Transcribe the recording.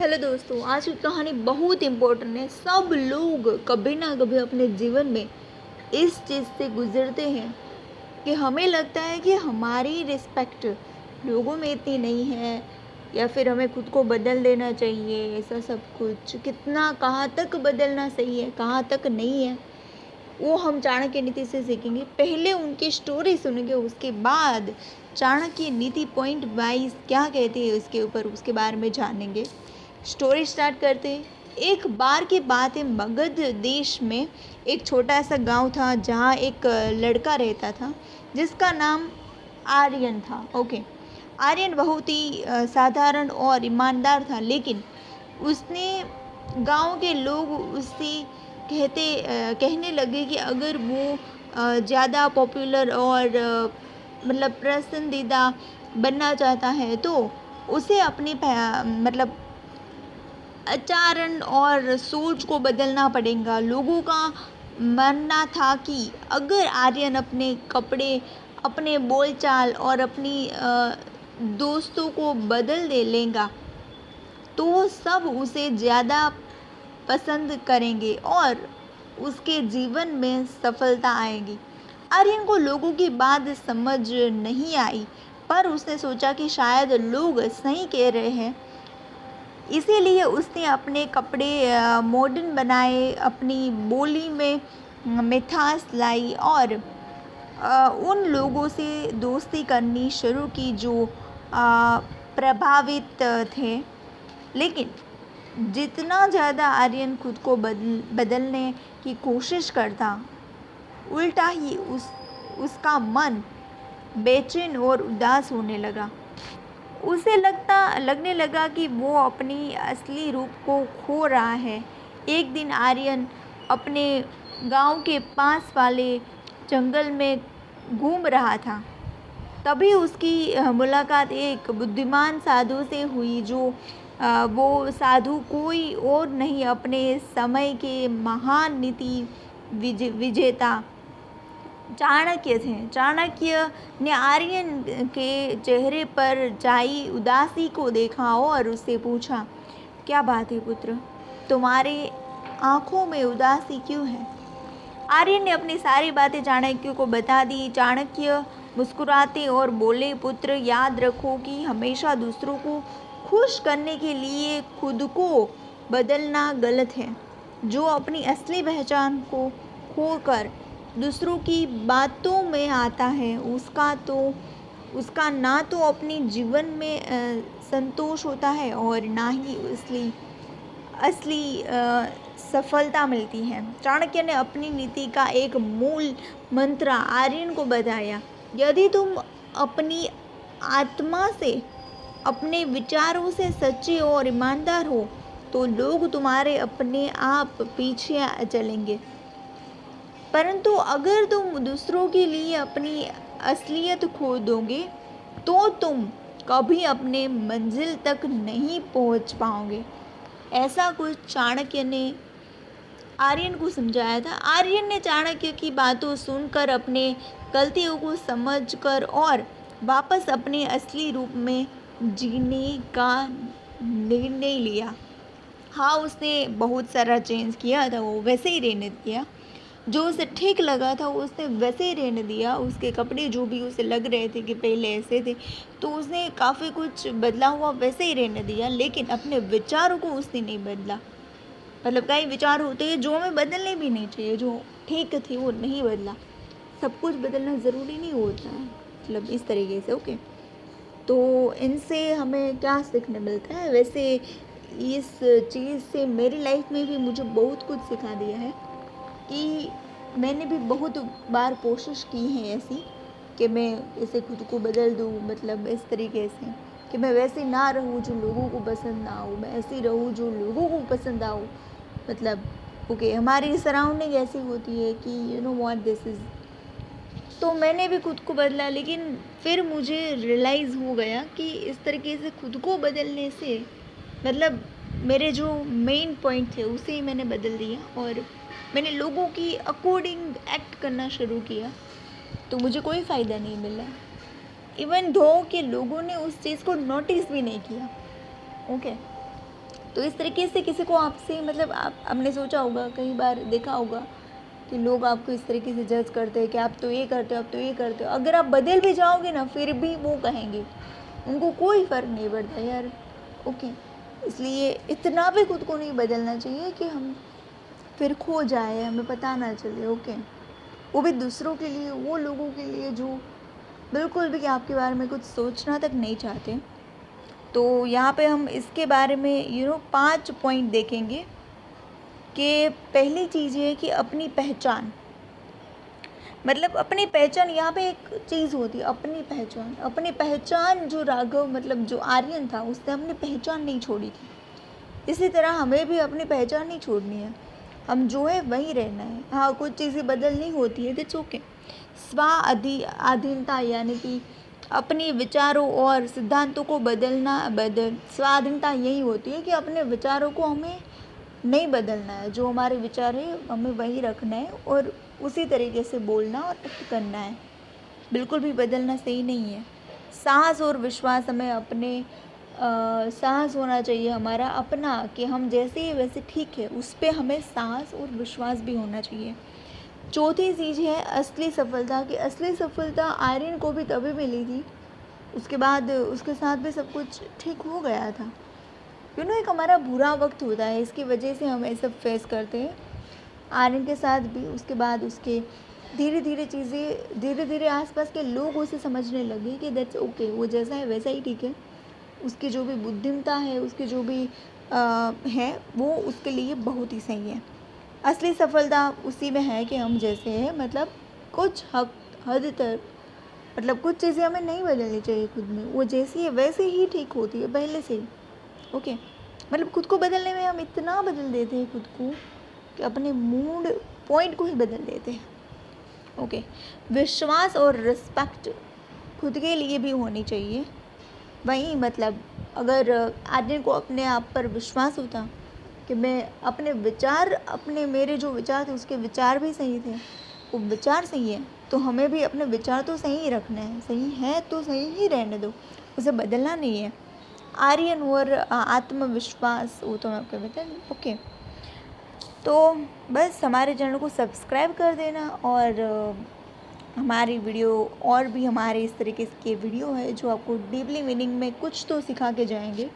Hello दोस्तों, आज की कहानी बहुत इम्पोर्टेंट है। सब लोग कभी ना कभी अपने जीवन में इस चीज़ से गुजरते हैं कि हमें लगता है कि हमारी रिस्पेक्ट लोगों में इतनी नहीं है, या फिर हमें खुद को बदल देना चाहिए। ऐसा सब कुछ कितना, कहाँ तक बदलना सही है, कहाँ तक नहीं है, वो हम चाणक्य नीति से सीखेंगे। पहले उनकी स्टोरी सुनेंगे, उसके बाद चाणक्य नीति पॉइंट वाइज क्या कहती है उसके ऊपर, उसके बारे में जानेंगे। स्टोरी स्टार्ट करते हैं। एक बार की बात है, मगध देश में एक छोटा सा गांव था जहां एक लड़का रहता था जिसका नाम आर्यन था। ओके, आर्यन बहुत ही साधारण और ईमानदार था, लेकिन उसने गांव के लोग उससे कहने लगे कि अगर वो ज़्यादा पॉपुलर और मतलब पसंदीदा बनना चाहता है तो उसे अपनी मतलब आचरण और सोच को बदलना पड़ेगा। लोगों का मानना था कि अगर आर्यन अपने कपड़े, अपने बोलचाल और अपनी दोस्तों को बदल दे लेगा तो सब उसे ज़्यादा पसंद करेंगे और उसके जीवन में सफलता आएगी। आर्यन को लोगों की बात समझ नहीं आई, पर उसने सोचा कि शायद लोग सही कह रहे हैं। इसीलिए उसने अपने कपड़े मॉडर्न बनाए, अपनी बोली में मिठास लाई और उन लोगों से दोस्ती करनी शुरू की जो प्रभावित थे। लेकिन जितना ज़्यादा आर्यन खुद को बदलने की कोशिश करता, उल्टा ही उसका मन बेचैन और उदास होने लगा। उसे लगने लगा कि वो अपनी असली रूप को खो रहा है। एक दिन आर्यन अपने गांव के पास वाले जंगल में घूम रहा था। तभी उसकी मुलाकात एक बुद्धिमान साधु से हुई। वो साधु कोई और नहीं, अपने समय के महान नीति विजेता चाणक्य थे। चाणक्य ने आर्यन के चेहरे पर छाई उदासी को देखा और उससे पूछा, क्या बात है पुत्र, तुम्हारे आंखों में उदासी क्यों है? आर्यन ने अपनी सारी बातें चाणक्य को बता दी। चाणक्य मुस्कुराते और बोले, पुत्र याद रखो कि हमेशा दूसरों को खुश करने के लिए खुद को बदलना गलत है। जो अपनी असली पहचान को खोकर दूसरों की बातों में आता है उसका ना तो अपने जीवन में संतोष होता है और ना ही असली सफलता मिलती है। चाणक्य ने अपनी नीति का एक मूल मंत्र आर्यन को बताया, यदि तुम अपनी आत्मा से, अपने विचारों से सच्चे और ईमानदार हो तो लोग तुम्हारे अपने आप पीछे चलेंगे। परंतु अगर तुम दूसरों के लिए अपनी असलियत खो दोगे तो तुम कभी अपने मंजिल तक नहीं पहुंच पाओगे। ऐसा कुछ चाणक्य ने आर्यन को समझाया था। आर्यन ने चाणक्य की बातों सुनकर अपने गलतियों को समझकर और वापस अपने असली रूप में जीने का निर्णय लिया। हाँ, उसने बहुत सारा चेंज किया था, वो वैसे ही रहने दिया। जो उसे ठीक लगा था उसने वैसे ही रहने दिया। उसके कपड़े जो भी उसे लग रहे थे कि पहले ऐसे थे, तो उसने काफ़ी कुछ बदला हुआ वैसे ही रहने दिया, लेकिन अपने विचारों को उसने नहीं बदला। मतलब कई विचार होते हैं जो हमें बदलने भी नहीं चाहिए, जो ठीक थे वो नहीं बदला। सब कुछ बदलना ज़रूरी नहीं होता है, मतलब इस तरीके से। ओके, तो इनसे हमें क्या सीखने मिलता है? वैसे इस चीज़ से मेरी लाइफ में भी मुझे बहुत कुछ सिखा दिया है कि मैंने भी बहुत बार कोशिश की है ऐसी कि मैं ऐसे खुद को बदल दूँ, मतलब इस तरीके से कि मैं वैसे ना रहूँ जो लोगों को पसंद ना हो, मैं ऐसी रहूँ जो लोगों को पसंद आओ। मतलब ओके, हमारी सराउंडिंग ऐसी होती है कि you know what this is. तो मैंने भी खुद को बदला, लेकिन फिर मुझे रियलाइज़ हो गया कि इस तरीके से खुद को बदलने से मतलब मेरे जो मेन पॉइंट थे उसे ही मैंने बदल दिया और मैंने लोगों की अकॉर्डिंग एक्ट करना शुरू किया, तो मुझे कोई फ़ायदा नहीं मिला। इवन दो के लोगों ने उस चीज़ को नोटिस भी नहीं किया। ओके, तो इस तरीके से किसी को आपसे मतलब आपने सोचा होगा, कई बार देखा होगा कि लोग आपको इस तरीके से जज करते हैं कि आप तो ये करते हो, आप तो ये करते हो। अगर आप बदल भी जाओगे ना, फिर भी वो कहेंगे, उनको कोई फ़र्क नहीं पड़ता यार। ओके, इसलिए इतना भी खुद को नहीं बदलना चाहिए कि हम फिर खो जाए, हमें पता ना चले। ओके, वो भी दूसरों के लिए, वो लोगों के लिए जो बिल्कुल भी आपके बारे में कुछ सोचना तक नहीं चाहते। तो यहाँ पे हम इसके बारे में 5 पॉइंट देखेंगे कि पहली चीज़ ये है कि अपनी पहचान, मतलब अपनी पहचान, यहाँ पे एक चीज़ होती है अपनी पहचान। अपनी पहचान जो राघव मतलब जो आर्यन था, उसने अपनी पहचान नहीं छोड़ी थी। इसी तरह हमें भी अपनी पहचान नहीं छोड़नी है, हम जो है वही रहना है। हाँ, कुछ चीज़ें बदलनी होती है, दैट्स ओके। अधीनता यानी कि अपने विचारों और सिद्धांतों को स्वाधीनता यही होती है कि अपने विचारों को हमें नहीं बदलना है। जो हमारे विचार है हमें वही रखना है और उसी तरीके से बोलना और एक्ट करना है, बिल्कुल भी बदलना सही नहीं है। साहस और विश्वास, हमें अपने साहस होना चाहिए हमारा अपना कि हम जैसे ही वैसे ठीक है, उस पर हमें साहस और विश्वास भी होना चाहिए। चौथी चीज़ है असली सफलता, कि असली सफलता आर्यन को भी तभी मिली थी, उसके बाद उसके साथ भी सब कुछ ठीक हो गया था। एक हमारा बुरा वक्त होता है, इसकी वजह से हम ये सब फेस करते हैं। आर्यन के साथ भी उसके बाद उसके धीरे धीरे आसपास के लोग उसे समझने लगे कि दैट्स ओके, वो जैसा है वैसा ही ठीक है। उसकी जो भी बुद्धिमत्ता है, उसकी जो भी है, वो उसके लिए बहुत ही सही है। असली सफलता उसी में है कि हम जैसे हैं, मतलब कुछ हद तक, मतलब कुछ चीज़ें हमें नहीं बदलनी चाहिए खुद में, वो जैसी है वैसे ही ठीक होती है पहले से ही। ओके, मतलब खुद को बदलने में हम इतना बदल देते हैं खुद को कि अपने मूड पॉइंट को ही बदल देते हैं। ओके, विश्वास और रिस्पेक्ट खुद के लिए भी होनी चाहिए। वहीं मतलब अगर आदमी को अपने आप पर विश्वास होता कि मैं मेरे जो विचार थे उसके विचार भी सही थे, वो विचार सही है, तो हमें भी अपने विचार तो सही ही रखने हैं, सही है तो सही ही रहने दो, उसे बदलना नहीं है। आर्यन और आत्मविश्वास, वो तो मैं आपको बता। ओके, तो बस हमारे चैनल को सब्सक्राइब कर देना और हमारी वीडियो और भी हमारे इस तरीके के वीडियो है जो आपको डीपली मीनिंग में कुछ तो सिखा के जाएंगे।